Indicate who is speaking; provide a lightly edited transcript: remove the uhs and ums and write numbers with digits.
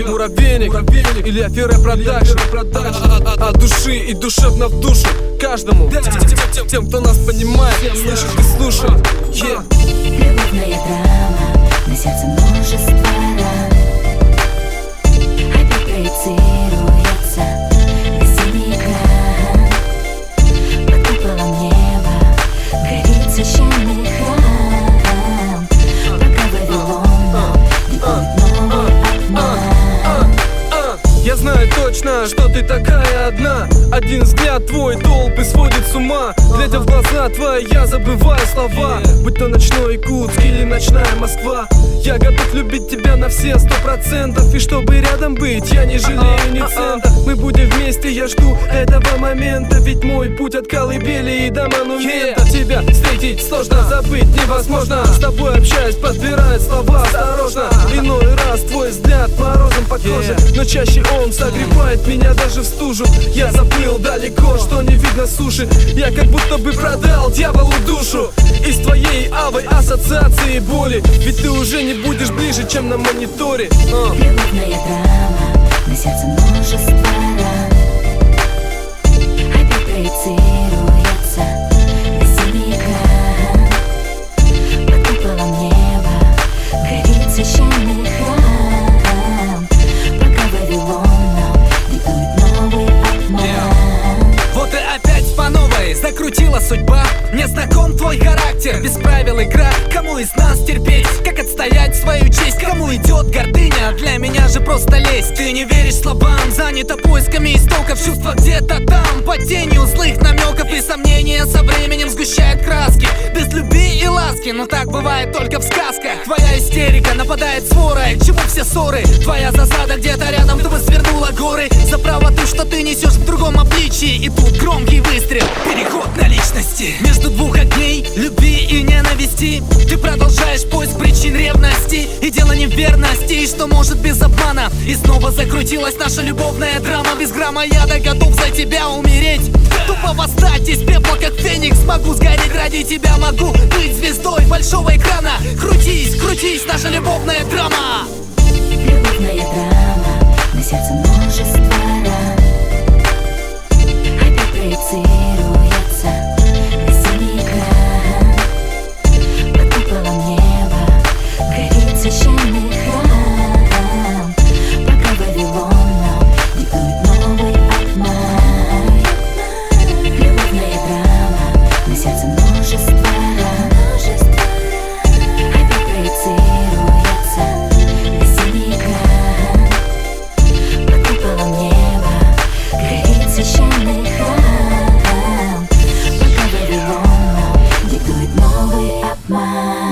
Speaker 1: Муравейник или афера продакшн. От души и душевно в душу каждому. Тем, кто нас понимает, слышит и слушает.
Speaker 2: Любовная драма, на сердце множество ран. Опять проецируется на синий экран. Под куполом неба горит священный храм. Пока Вавилон диктует новый обман.
Speaker 1: Я знаю точно, что ты такая одна. Один взгляд твой толпы сводит с ума. Глядя в глаза твои, я забываю слова. Будь то ночной Якутск или ночная Москва, я готов любить тебя на все 100%. И чтобы рядом быть, я не жалею ни цента. Мы будем вместе, я жду этого момента. Ведь мой путь от колыбели и до монумента. Тебя встретить сложно, забыть невозможно. С тобой общаюсь, подбираю слова осторожно. Иной раз твой взгляд морозом по коже, но чаще он согревает меня даже в стужу. Я заплыл далеко, что не видно суши. Я как будто бы продал дьяволу душу. Из твоей авой ассоциации боли. Ведь ты уже не будешь ближе, чем на мониторе.
Speaker 2: Любовная драма, на сердце множество ран. Опять проецируется на синий экран. Под куполом неба горит священный храм. Пока Вавилон диктует новый обман.
Speaker 3: Вот и опять по новой закрутила судьба. Мне знаком твой характер, без правил игра. Кому из нас терпеть, как отстоять свою честь? Кому идет гордыня, для меня же просто лезть. Ты не веришь словам, занята поисками истоков. Чувства где-то там, под тенью злых намеков. И сомнения со временем сгущают краски. Без любви и ласки, но так бывает только в сказках. Твоя истерика нападает сворой, к чему все ссоры? Твоя засада где-то рядом, ты бы свернула горы. За правоту, что ты несешь в другом обличии. И тут громкий выстрел, переход на личности. Между двух огней, любви и ненависти, ты продолжаешь поиск причин ревности. И дело не в верности, и что может без обмана. И снова закрутилась наша любовная драма. Без грамма яда готов за тебя умереть. Тупо восстать из пепла, как феникс. Могу сгореть ради тебя, могу быть звездой большого экрана. Крутись, крутись, наша любовная драма.
Speaker 2: Любовная драма, на сердце множество ран. Опять проецируется на синий экран. Под куполом неба горит священный храм. Пока Вавилон диктует новый обман. Любовная драма, на сердце множество ран. Опять проецируется на синий экран. Под куполом неба горит священный храм. Пока Вавилон диктует новый обман.